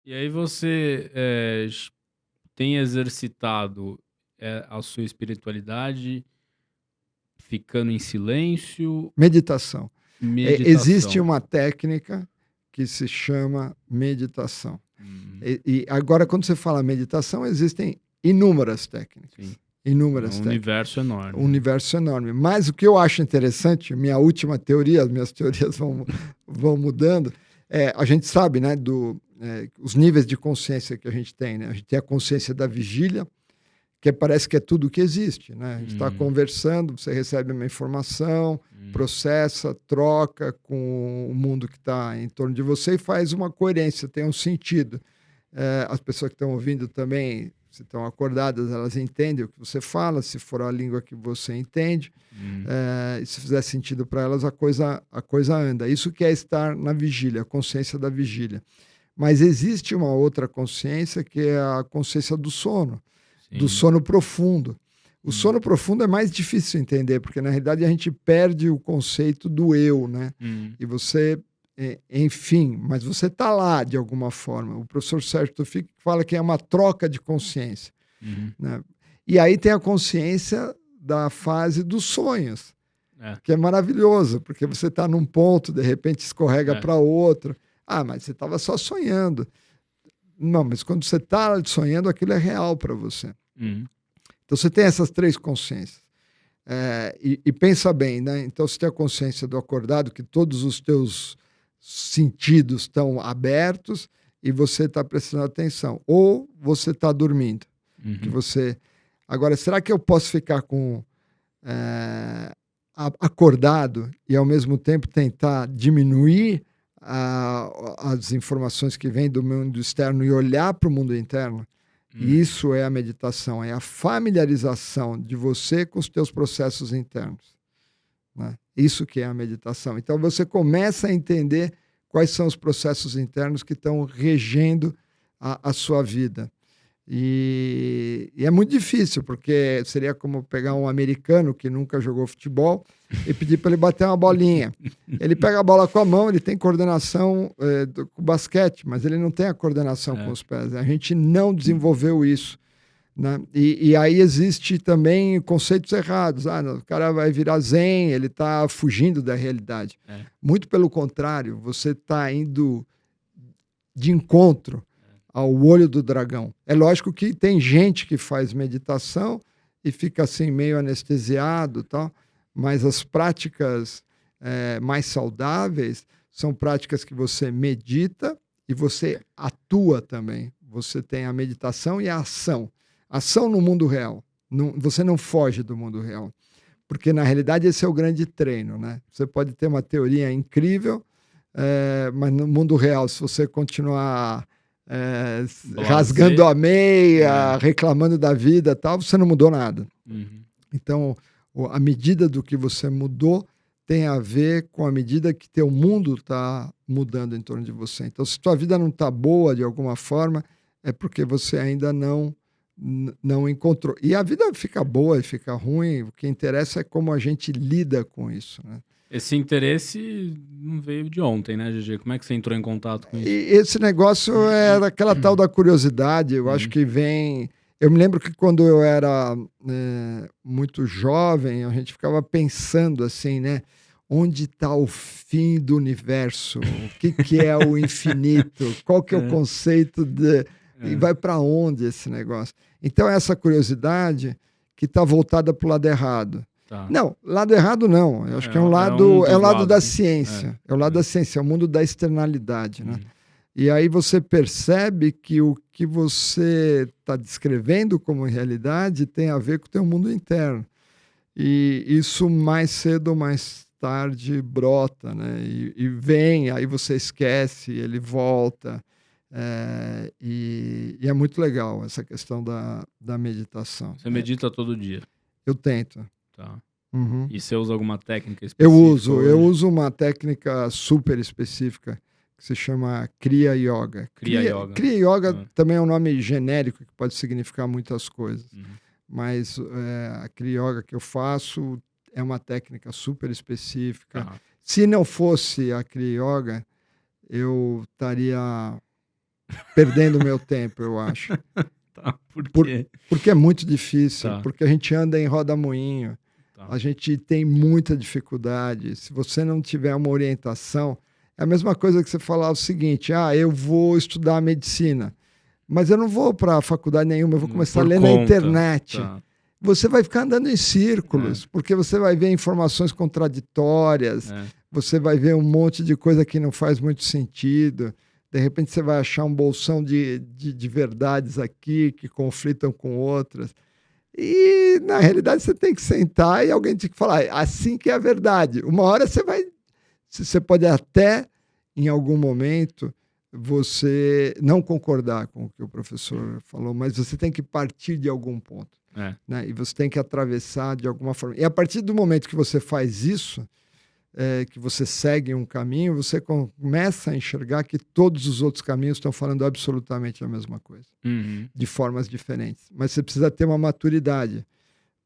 E aí você tem exercitado a sua espiritualidade ficando em silêncio, Meditação. Existe meditação. uma técnica que se chama meditação. Uhum, E agora, quando você fala meditação, existem inúmeras sim. técnicas. É Inúmeras um técnicas. universo Um enorme, né? universo enorme. Mas o que eu acho interessante, minha última teoria, as minhas teorias vão mudando, a gente sabe, né, os níveis de consciência que a gente tem, né? A gente tem a consciência da vigília, que parece que é tudo o que existe, né? A gente está Uhum, conversando, você recebe uma informação, uhum, processa, troca com o mundo que está em torno de você e faz uma coerência, tem um sentido. As pessoas que estão ouvindo também, se estão acordadas, elas entendem o que você fala, se for a língua que você entende, uhum, e se fizer sentido para elas, a coisa anda. Isso que é estar na vigília, a consciência da vigília. Mas existe uma outra consciência que é a consciência do sim. sono profundo. O Uhum, sono profundo é mais difícil de entender, porque na realidade a gente perde o conceito do eu, né? uhum, E você, enfim, mas você está lá de alguma forma. O professor Sérgio Tufik fala que é uma troca de consciência, uhum. né? E aí tem a consciência da fase dos sonhos, É, que é maravilhoso, porque você está num ponto, de repente escorrega é. para outro. Ah, mas você estava só sonhando. Não, mas quando você está sonhando, aquilo é real para você. Uhum, Então você tem essas três consciências. E pensa bem, né? Então você tem a consciência do acordado, que todos os teus sentidos estão abertos e você está prestando atenção. Ou você está dormindo, que uhum. você. Agora, será que eu posso ficar com é, acordado e ao mesmo tempo tentar diminuir as informações que vêm do mundo externo e olhar para o mundo interno? E Uhum. isso é a meditação, é a familiarização de você com os teus processos internos, né? Isso que é a meditação. Então você começa a entender quais são os processos internos que estão regendo a sua vida. E é muito difícil, porque seria como pegar um americano que nunca jogou futebol e pedir para ele bater uma bolinha. Ele pega a bola com a mão, ele tem coordenação com o basquete, mas ele não tem a coordenação com É. os pés. A gente não desenvolveu isso, né? E aí existe também conceitos errados. O cara vai virar zen, ele está fugindo da realidade. É. Muito pelo contrário, você está indo de encontro ao olho do dragão. É lógico que tem gente que faz meditação e fica assim meio anestesiado, tal, mas as práticas mais saudáveis são práticas que você medita e você atua também. Você tem a meditação e a ação. Ação no mundo real. Você não foge do mundo real. Porque, na realidade, esse é o grande treino, né? Você pode ter uma teoria incrível, mas no mundo real, se você continuar rasgando Blasé. a meia, É. reclamando da vida tal, você não mudou nada. Uhum. Então, a medida do que você mudou tem a ver com a medida que teu mundo está mudando em torno de você. Então, se tua vida não está boa de alguma forma, é porque você ainda não encontrou. E a vida fica boa e fica ruim, o que interessa é como a gente lida com isso, né? Esse interesse não veio de ontem, né, GG? Como é que você entrou em contato com E isso? esse negócio é daquela tal da curiosidade, eu acho Uhum. que vem. Eu me lembro que quando eu era muito jovem, a gente ficava pensando assim, né? Onde está o fim do universo? O que é o infinito? Qual que é o É, conceito de. E é, vai para onde esse negócio? Então, essa curiosidade que está voltada para o lado errado. tá. Não, lado errado não. Eu acho que é um É um lado, é o dos lado da lados, né? ciência. É o lado da ciência, é o mundo da externalidade, né? Uhum. E aí você percebe que o que você está descrevendo como realidade tem a ver com o teu mundo interno. E isso mais cedo ou mais tarde brota, né? E vem, aí você esquece, ele volta. E é muito legal essa questão da meditação. Você medita todo dia, Eu tento. tá? Uhum. E você usa alguma técnica Eu específica uso, eu hoje? uso uma técnica super específica que se chama Kriya Yoga. Cria yoga. Kriya Yoga Ah, também é um nome genérico que pode significar muitas coisas, uhum. mas a Kriya Yoga que eu faço é uma técnica super específica. Tá. Se não fosse a Kriya Yoga, eu estaria perdendo o meu tempo, eu acho. Tá, por quê? Porque é muito difícil, Tá. porque a gente anda em roda-moinho, Tá. a gente tem muita dificuldade. Se você não tiver uma orientação, é a mesma coisa que você falar o seguinte: eu vou estudar medicina, mas eu não vou para a faculdade nenhuma, eu vou começar a ler na internet. Tá. Você vai ficar andando em círculos, porque você vai ver informações contraditórias, você vai ver um monte de coisa que não faz muito sentido. De repente você vai achar um bolsão de verdades aqui que conflitam com outras. E, na realidade, você tem que sentar e alguém tem que falar, assim que é a verdade. Uma hora você pode até, em algum momento, você não concordar com o que o professor falou, mas você tem que partir de algum ponto. Né? E você tem que atravessar de alguma forma. E a partir do momento que você faz isso, que você segue um caminho, você começa a enxergar que todos os outros caminhos estão falando absolutamente a mesma coisa, de formas diferentes. Mas você precisa ter uma maturidade,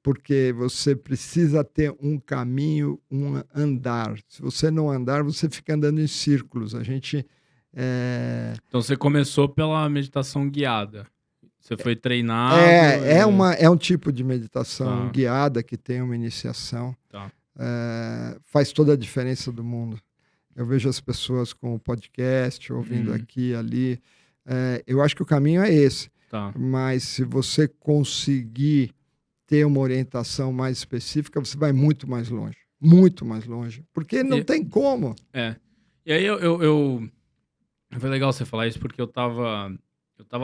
porque você precisa ter um caminho, um andar. Se você não andar, você fica andando em círculos. Então você começou pela meditação guiada. Você foi treinado... É um tipo de meditação guiada que tem uma iniciação. Tá. Faz toda a diferença do mundo. Eu vejo as pessoas com o podcast, ouvindo aqui e ali. Eu acho que o caminho é esse. Tá. Mas se você conseguir ter uma orientação mais específica, você vai muito mais longe. Muito mais longe. Porque não tem como. E aí foi legal você falar isso, porque eu tava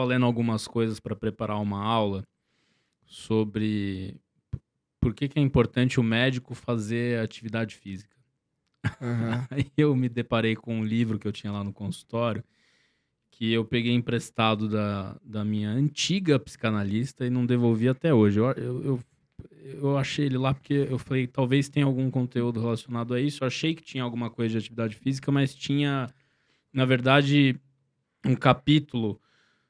lendo algumas coisas para preparar uma aula sobre por que é importante o médico fazer atividade física. Aí eu me deparei com um livro que eu tinha lá no consultório, que eu peguei emprestado da minha antiga psicanalista e não devolvi até hoje. Eu achei ele lá porque eu falei, talvez tenha algum conteúdo relacionado a isso. Eu achei que tinha alguma coisa de atividade física, mas tinha, na verdade, um capítulo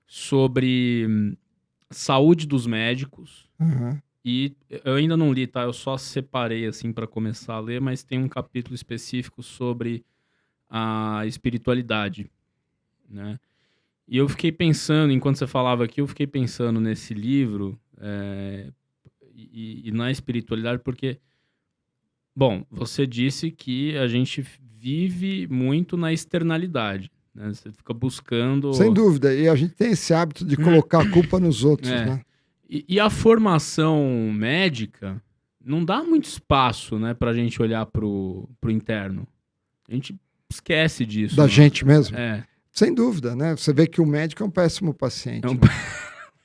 sobre saúde dos médicos. E eu ainda não li, tá? Eu só separei, assim, para começar a ler, mas tem um capítulo específico sobre a espiritualidade, né? E eu fiquei pensando, enquanto você falava aqui, eu fiquei pensando nesse livro e na espiritualidade, porque, bom, você disse que a gente vive muito na externalidade, né? Você fica buscando... Sem dúvida, e a gente tem esse hábito de colocar a culpa nos outros, né? E a formação médica não dá muito espaço, né, pra gente olhar pro interno. A gente esquece disso. Da gente mesmo? É. Sem dúvida, né? Você vê que o médico é um péssimo paciente. É um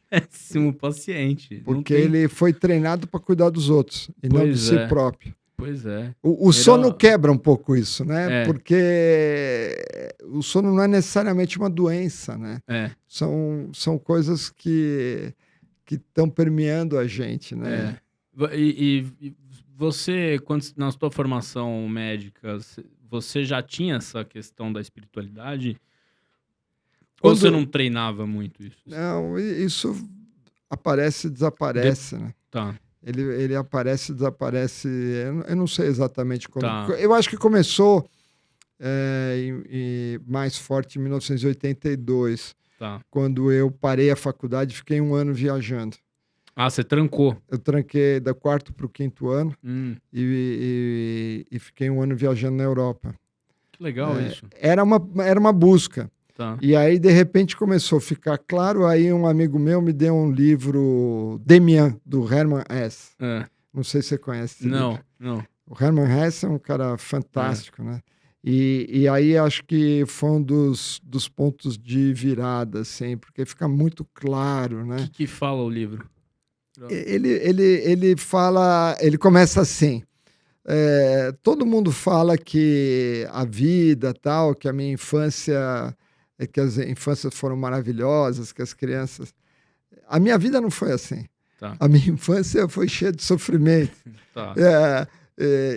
péssimo paciente. Porque ele foi treinado para cuidar dos outros e não de si próprio. Pois é. O sono quebra um pouco isso, né? Porque o sono não é necessariamente uma doença, né? São coisas que estão permeando a gente, né? E você, na sua formação médica, você já tinha essa questão da espiritualidade? Ou você não treinava muito isso? Não, isso aparece e desaparece, né? Tá. Ele aparece e desaparece, eu não sei exatamente como. Tá. Eu acho que começou mais forte em 1982, quando eu parei a faculdade e fiquei 1 ano viajando. Ah, você trancou? Eu tranquei do 4º para o 5º ano e fiquei 1 ano viajando na Europa. Que legal isso. Era uma busca. Tá. E aí, de repente, começou a ficar claro. Aí um amigo meu me deu um livro, Demian, do Hermann Hesse. Não sei se você conhece esse livro. Não. O Hermann Hesse é um cara fantástico, né? E aí acho que foi um dos pontos de virada, assim, porque fica muito claro, né? O que fala o livro? Ele fala, ele começa assim, todo mundo fala que a vida tal, que a minha infância, que as infâncias foram maravilhosas, que as crianças... A minha vida não foi assim. Tá. A minha infância foi cheia de sofrimento. Tá.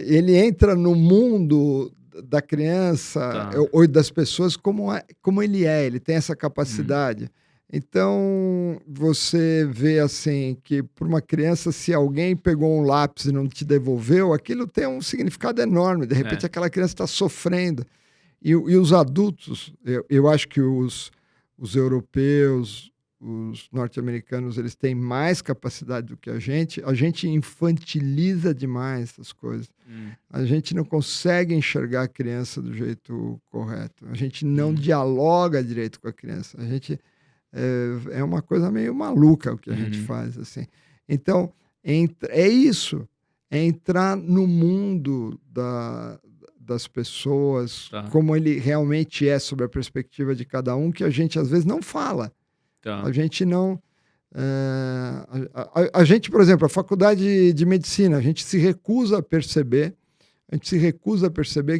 Ele entra no mundo da criança ou das pessoas como ele é, ele tem essa capacidade. Então, você vê assim que para uma criança, se alguém pegou um lápis e não te devolveu, aquilo tem um significado enorme. De repente, aquela criança está sofrendo. E os adultos, eu acho que os os europeus, os norte-americanos, eles têm mais capacidade do que a gente infantiliza demais essas coisas. A gente não consegue enxergar a criança do jeito correto. A gente não dialoga direito com a criança. A gente é uma coisa meio maluca o que a gente faz, assim. Então, é isso. É entrar no mundo das pessoas, como ele realmente é, sob a perspectiva de cada um, que a gente às vezes não fala. A gente não... a gente, por exemplo, a faculdade de medicina, a gente se recusa a perceber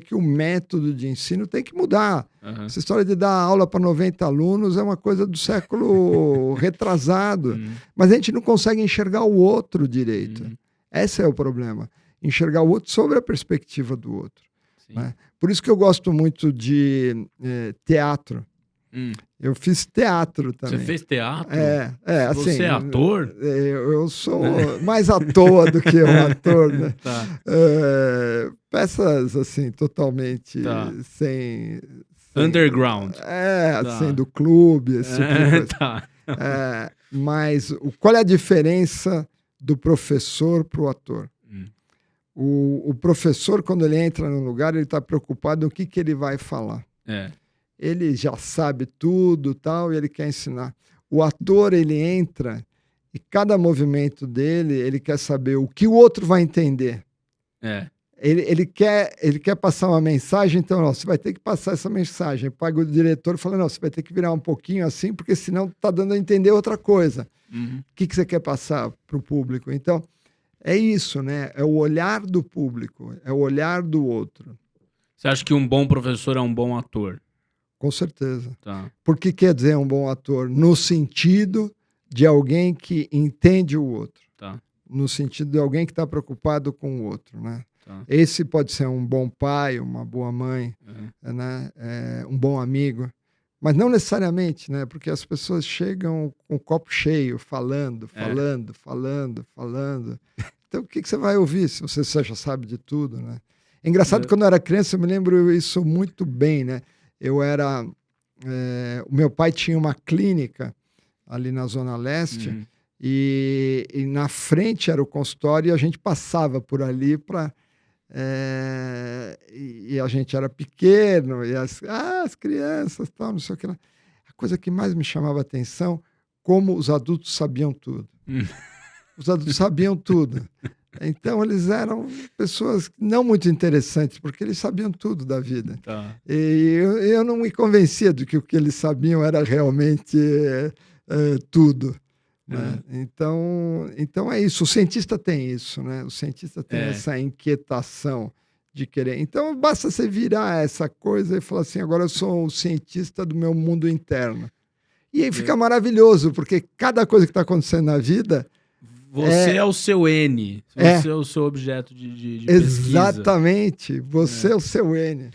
que o método de ensino tem que mudar. Essa história de dar aula para 90 alunos é uma coisa do século retrasado. Mas a gente não consegue enxergar o outro direito. Esse é o problema. Enxergar o outro sobre a perspectiva do outro. Né? Por isso que eu gosto muito de teatro. Eu fiz teatro também. Você fez teatro? Assim, você é ator? Eu sou mais à toa do que um ator, né? Peças, assim, totalmente sem... Underground. Assim, do clube, esse tipo de coisa. Mas qual é a diferença do professor para o ator? O professor, quando ele entra num lugar, ele está preocupado no que ele vai falar. Ele já sabe tudo, tal, e ele quer ensinar. O ator, ele entra e cada movimento dele, ele quer saber o que o outro vai entender. Ele quer passar uma mensagem, então, você vai ter que passar essa mensagem. Paga o diretor e fala, não, você vai ter que virar um pouquinho assim, porque senão está dando a entender outra coisa. O que você quer passar para o público? Então, é isso, né? É o olhar do público, é o olhar do outro. Você acha que um bom professor é um bom ator? Com certeza. Por que quer dizer um bom ator? No sentido de alguém que entende o outro. No sentido de alguém que está preocupado com o outro, né? Esse pode ser um bom pai, uma boa mãe, né? Um bom amigo. Mas não necessariamente, né? Porque as pessoas chegam com o copo cheio, falando. Então, o que você vai ouvir se você já sabe de tudo, né? É engraçado, quando eu era criança, eu me lembro isso muito bem, né? O meu pai tinha uma clínica ali na Zona Leste e na frente era o consultório e a gente passava por ali para... e a gente era pequeno e as crianças, tal, não sei o que lá. A coisa que mais me chamava a atenção, como os adultos sabiam tudo. Os adultos sabiam tudo. Então, eles eram pessoas não muito interessantes, porque eles sabiam tudo da vida. E eu não me convencia de que o que eles sabiam era realmente tudo. Né? Então, é isso. O cientista tem isso, né? O cientista tem essa inquietação de querer. Então, basta você virar essa coisa e falar assim, agora eu sou o cientista do meu mundo interno. E aí fica maravilhoso, porque cada coisa que está acontecendo na vida... Você é o seu N. Você é o seu objeto de pesquisa. Exatamente. Você é o seu N.